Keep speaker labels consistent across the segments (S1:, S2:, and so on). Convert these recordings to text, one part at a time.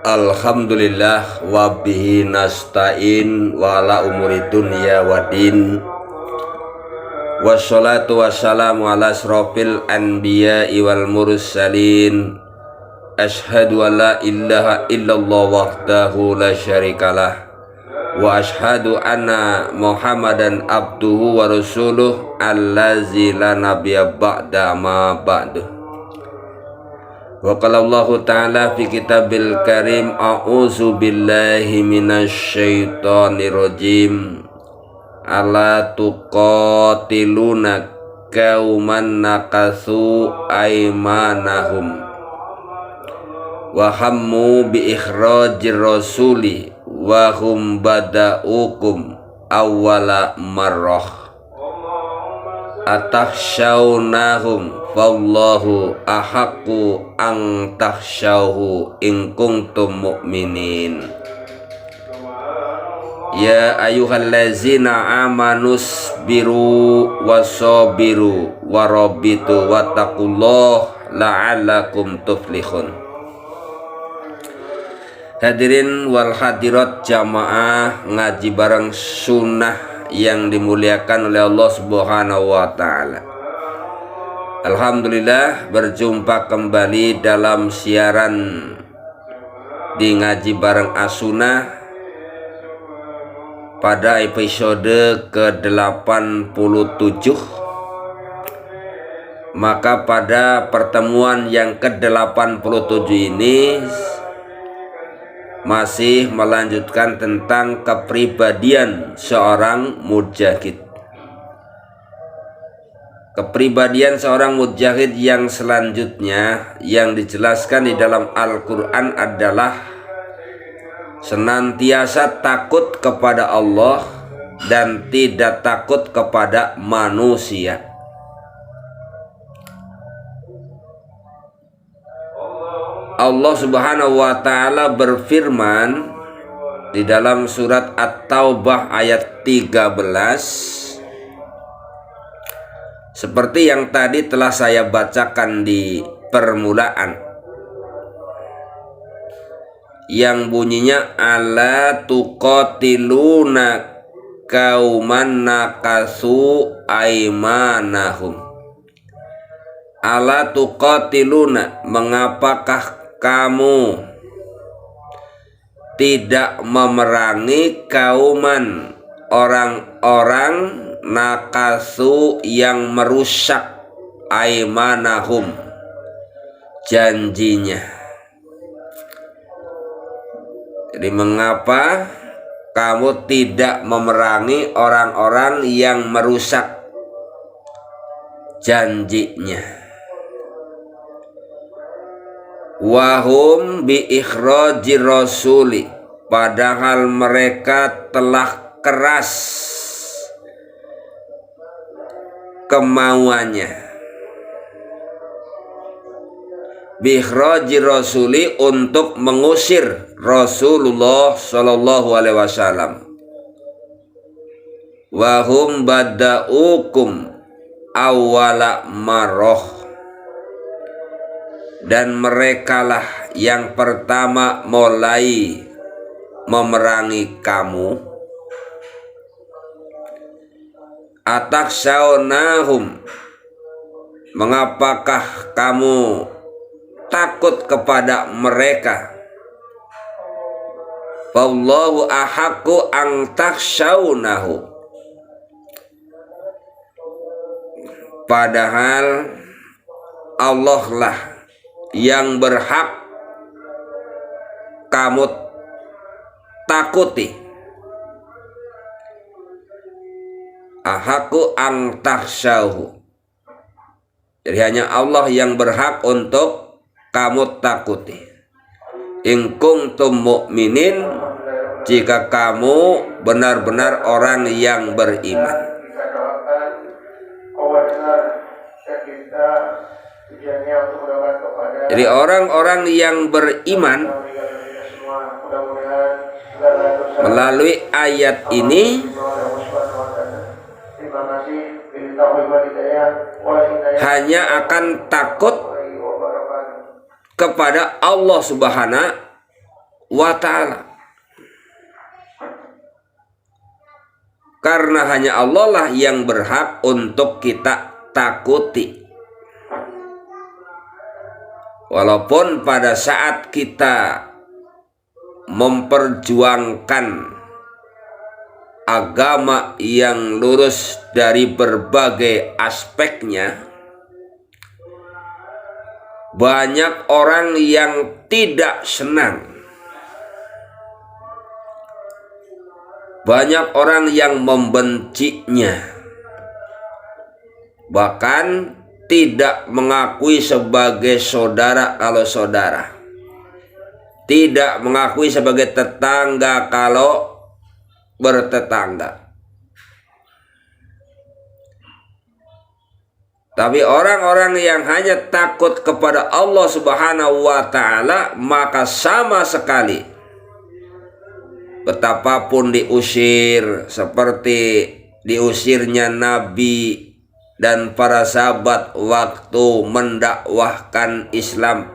S1: Alhamdulillah wa bihi nasta'in wa ala umuri dunya waddin. Wassalatu wassalamu ala asrofil anbiya'i wal mursalin. Ashhadu an la ilaha illallah wahdahu la syarikalah, wa ashhadu anna Muhammadan abduhu wa rasuluh allazi la nabiyya ba'da ma ba'du. Wa qala Allah ta'ala fi kitabil karim, a'udzu billahi minasyaitonir rajim. Ala tuqatiluna qauman nakasu aymanahum wa hammu bi ikhrajir rasuli wa hum bada'ukum awwala marrah atakhshawnahum wallahu ahaqqu an takhshawhu in kuntum mu'minin. Ya ayyuhallazina amanus biru wasabiru warabitu wattaqullah la'allakum tuflihun. Hadirin wal hadirat jamaah ngaji bareng sunnah yang dimuliakan oleh Allah Subhanahu wa ta'ala. Alhamdulillah berjumpa kembali dalam siaran di ngaji bareng As-Sunnah pada episode ke-87. Maka pada pertemuan yang ke-87 ini masih melanjutkan tentang kepribadian seorang mujahid. Kepribadian seorang mujahid yang selanjutnya yang dijelaskan di dalam Al-Quran adalah senantiasa takut kepada Allah dan tidak takut kepada manusia. Allah Subhanahu wa ta'ala berfirman di dalam surat At-Taubah ayat 13, seperti yang tadi telah saya bacakan di permulaan, yang bunyinya ala tuqatiluna qauman nakasu aymanahum. Ala tuqatiluna, mengapakah kamu tidak memerangi kauman orang-orang nakasu yang merusak aymanahum, janjinya. Jadi mengapa kamu tidak memerangi orang-orang yang merusak janjinya? Wahum bi ikhrajir rasuli, padahal mereka telah keras kemauannya. Bi ikhrajir rasuli, untuk mengusir Rasulullah sallallahu alaihi wasallam. Wahum bada'ukum awwala marrah, dan merekalah yang pertama mulai memerangi kamu. Atakhshawnahum, mengapakah kamu takut kepada mereka? Wallahu ahaqqu an takhshawnahu, padahal Allah lah yang berhak kamu takuti. Ahaqqu an takhshawhu, jadi hanya Allah yang berhak untuk kamu takuti. In kuntum mu'minin, jika kamu benar-benar orang yang beriman. Jadi orang-orang yang beriman melalui ayat ini hanya akan takut kepada Allah Subhanahu wa ta'ala. Karena hanya Allah lah yang berhak untuk kita takuti. Walaupun pada saat kita memperjuangkan agama yang lurus dari berbagai aspeknya, banyak orang yang tidak senang, banyak orang yang membencinya, bahkan tidak mengakui sebagai saudara kalau saudara, tidak mengakui sebagai tetangga kalau bertetangga. Tapi orang-orang yang hanya takut kepada Allah Subhanahu wa ta'ala, maka sama sekali betapapun diusir, seperti diusirnya Nabi dan para sahabat waktu mendakwahkan Islam,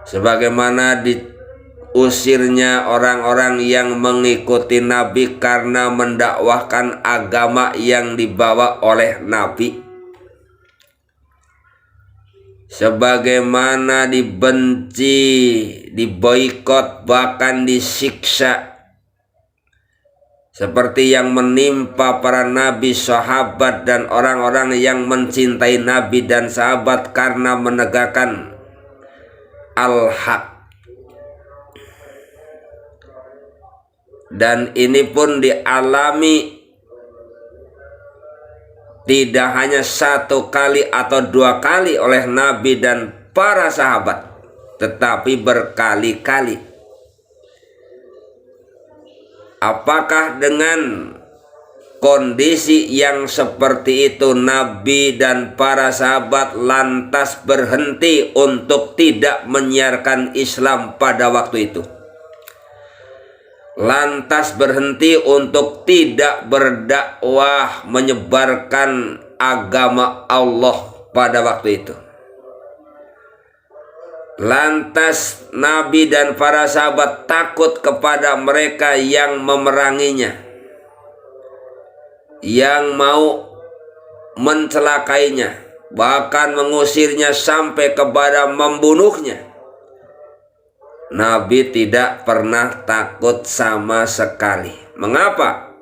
S1: sebagaimana diusirnya orang-orang yang mengikuti Nabi karena mendakwahkan agama yang dibawa oleh Nabi, sebagaimana dibenci, diboikot, bahkan disiksa, seperti yang menimpa para nabi, sahabat, dan orang-orang yang mencintai Nabi dan sahabat karena menegakkan al-haq. Dan ini pun dialami tidak hanya satu kali atau dua kali oleh Nabi dan para sahabat, tetapi berkali-kali. Apakah dengan kondisi yang seperti itu Nabi dan para sahabat lantas berhenti untuk tidak menyiarkan Islam pada waktu itu? Lantas berhenti untuk tidak berdakwah menyebarkan agama Allah pada waktu itu? Lantas Nabi dan para sahabat takut kepada mereka yang memeranginya, yang mau mencelakainya, bahkan mengusirnya sampai kepada membunuhnya? Nabi tidak pernah takut sama sekali. Mengapa?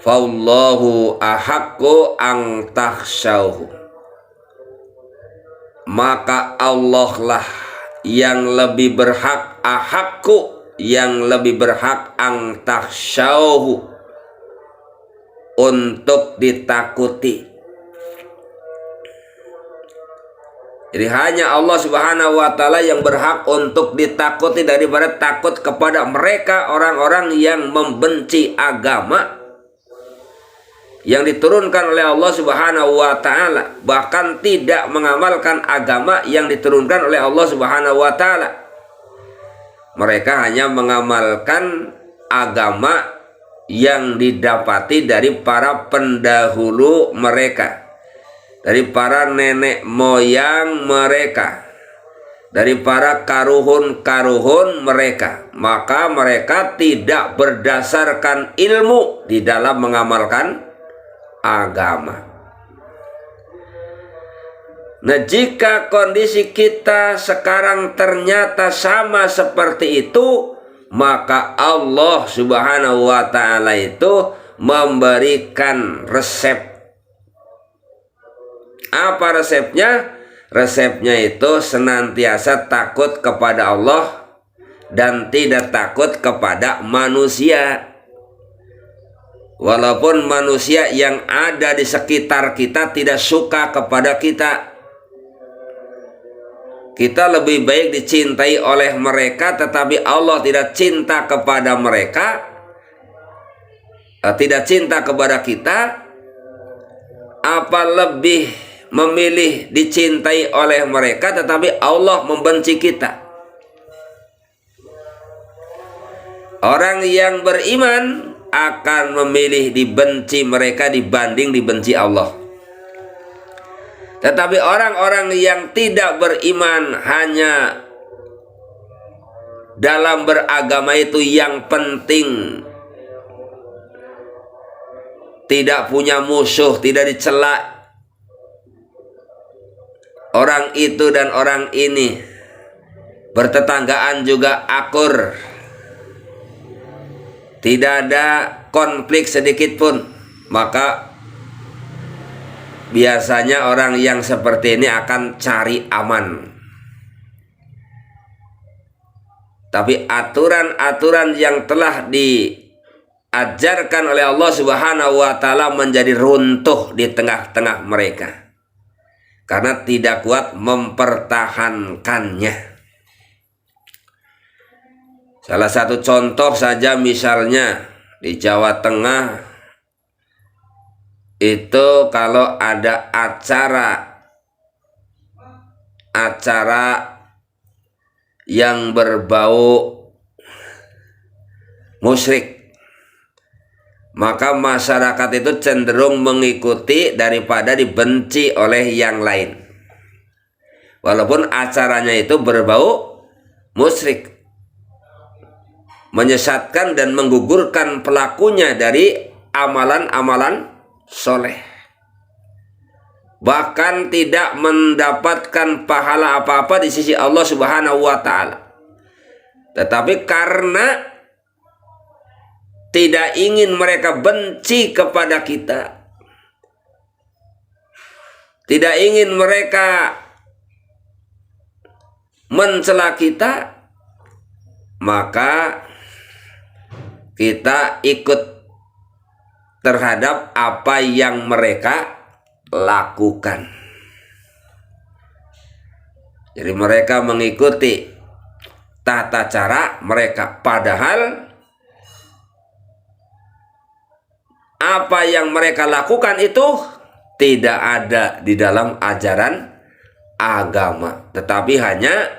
S1: Fallahu ahaqqu an takhshawhu. Maka Allah lah yang lebih berhak, ahaqqu, yang lebih berhak, an takhshawhu, untuk ditakuti. Jadi hanya Allah Subhanahu wa ta'ala yang berhak untuk ditakuti daripada takut kepada mereka orang-orang yang membenci agama yang diturunkan oleh Allah Subhanahu wa ta'ala, bahkan tidak mengamalkan agama yang diturunkan oleh Allah Subhanahu wa ta'ala. Mereka hanya mengamalkan agama yang didapati dari para pendahulu mereka, dari para nenek moyang mereka, dari para karuhun-karuhun mereka. Maka mereka tidak berdasarkan ilmu di dalam mengamalkan agama. Nah, jika kondisi kita sekarang ternyata sama seperti itu, maka Allah Subhanahu wa ta'ala itu memberikan resep. Apa resepnya? Resepnya itu senantiasa takut kepada Allah dan tidak takut kepada manusia. Walaupun manusia yang ada di sekitar kita tidak suka kepada kita, kita lebih baik dicintai oleh mereka, tetapi Allah tidak cinta kepada mereka, tidak cinta kepada kita. Apa lebih memilih dicintai oleh mereka tetapi Allah membenci kita? Orang yang beriman akan memilih dibenci mereka dibanding dibenci Allah. Tetapi orang-orang yang tidak beriman hanya dalam beragama itu yang penting tidak punya musuh, tidak dicela orang itu dan orang ini, bertetanggaan juga akur, tidak ada konflik sedikit pun, maka biasanya orang yang seperti ini akan cari aman. Tapi aturan-aturan yang telah diajarkan oleh Allah Subhanahu wa Ta'ala menjadi runtuh di tengah-tengah mereka karena tidak kuat mempertahankannya. Salah satu contoh saja, misalnya di Jawa Tengah itu kalau ada acara yang berbau musyrik, maka masyarakat itu cenderung mengikuti daripada dibenci oleh yang lain, walaupun acaranya itu berbau musyrik, menyesatkan dan menggugurkan pelakunya dari amalan-amalan soleh, bahkan tidak mendapatkan pahala apa-apa di sisi Allah Subhanahu wa Ta'ala. Tetapi karena tidak ingin mereka benci kepada kita, tidak ingin mereka mencela kita, maka kita ikut terhadap apa yang mereka lakukan. Jadi mereka mengikuti tata cara mereka, padahal apa yang mereka lakukan itu tidak ada di dalam ajaran agama, tetapi hanya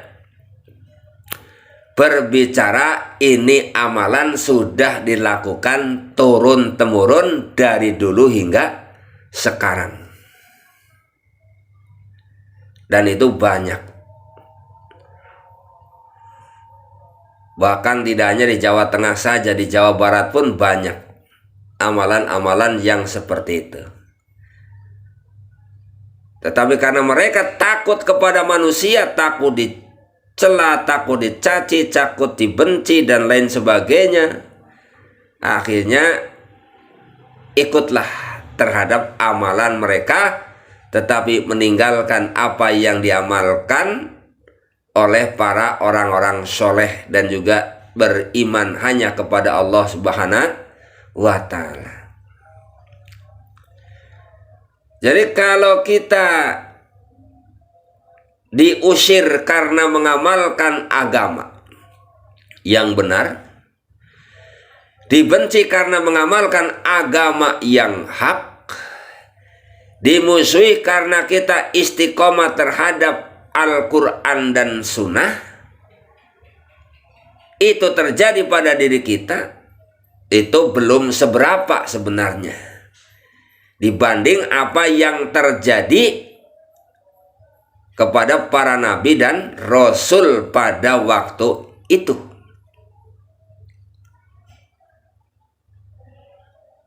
S1: berbicara ini amalan sudah dilakukan turun-temurun dari dulu hingga sekarang. Dan itu banyak. Bahkan tidak hanya di Jawa Tengah saja, di Jawa Barat pun banyak amalan-amalan yang seperti itu. Tetapi karena mereka takut kepada manusia, takut dicela, takut dicaci, takut dibenci, dan lain sebagainya, akhirnya ikutlah terhadap amalan mereka, tetapi meninggalkan apa yang diamalkan oleh para orang-orang soleh dan juga beriman hanya kepada Allah Subhanahu wa Ta'ala. Jadi kalau kita diusir karena mengamalkan agama yang benar, dibenci karena mengamalkan agama yang hak, dimusuhi karena kita istiqomah terhadap Al-Quran dan Sunnah, itu terjadi pada diri kita, itu belum seberapa sebenarnya dibanding apa yang terjadi kepada para nabi dan rasul pada waktu itu.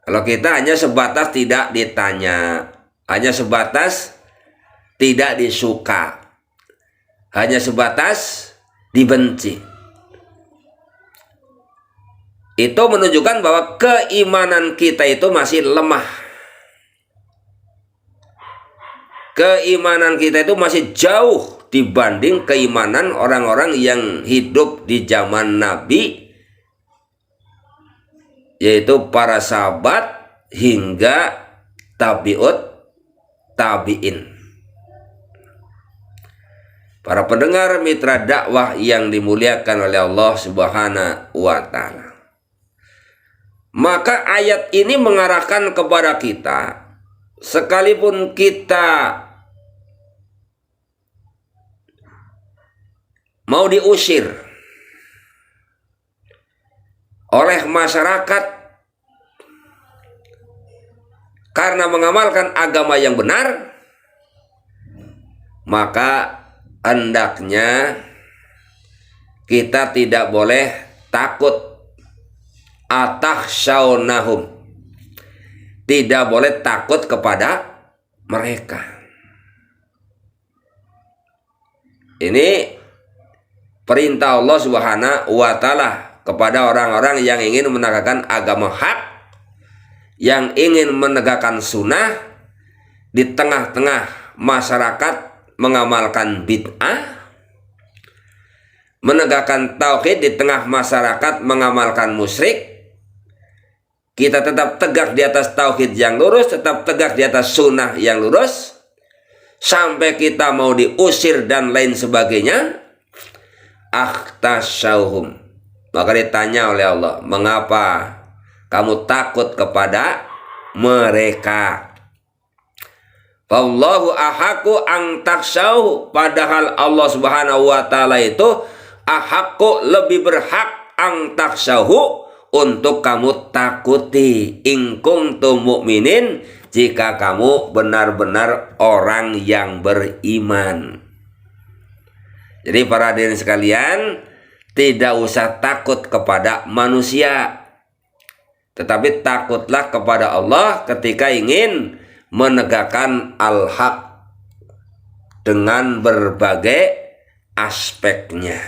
S1: Kalau kita hanya sebatas tidak ditanya, hanya sebatas tidak disuka, hanya sebatas dibenci, itu menunjukkan bahwa keimanan kita itu masih lemah. Keimanan kita itu masih jauh dibanding keimanan orang-orang yang hidup di zaman Nabi, yaitu para sahabat hingga tabi'ut tabi'in. Para pendengar mitra dakwah yang dimuliakan oleh Allah Subhanahu wa Ta'ala, maka ayat ini mengarahkan kepada kita, sekalipun kita mau diusir oleh masyarakat karena mengamalkan agama yang benar, maka hendaknya kita tidak boleh takut. Atakhshawnahum, tidak boleh takut kepada mereka. Ini perintah Allah Subhanahu wa Ta'ala kepada orang-orang yang ingin menegakkan agama hak, yang ingin menegakkan sunnah di tengah-tengah masyarakat mengamalkan bid'ah, menegakkan tauhid di tengah masyarakat mengamalkan musyrik. Kita tetap tegak di atas tauhid yang lurus, tetap tegak di atas sunnah yang lurus, sampai kita mau diusir dan lain sebagainya. Akhtasyauhum, maka ditanya oleh Allah, mengapa kamu takut kepada mereka? Wallahu ahaqqu an takhsyauhu, padahal Allah Subhanahu wa Ta'ala itu ahaqqu, lebih berhak, an takhsyauhu, untuk kamu takuti, in kuntum mu'minin, jika kamu benar-benar orang yang beriman. Jadi para hadirin sekalian, tidak usah takut kepada manusia, tetapi takutlah kepada Allah ketika ingin menegakkan al-haq dengan berbagai aspeknya.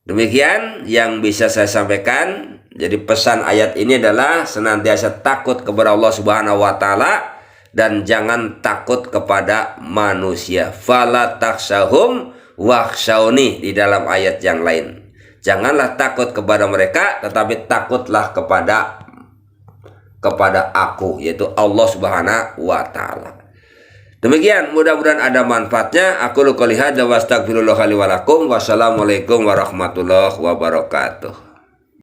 S1: Demikian yang bisa saya sampaikan. Jadi pesan ayat ini adalah senantiasa takut kepada Allah Subhanahu wa Ta'ala dan jangan takut kepada manusia. Fala takhsyahum wakhsyawni, di dalam ayat yang lain. Janganlah takut kepada mereka, tetapi takutlah kepada aku, yaitu Allah Subhanahu wa Ta'ala. Demikian, mudah-mudahan ada manfaatnya. Aku qouli hadza wa astaghfirullah li wa lakum. Wassalamualaikum warahmatullahi wabarakatuh.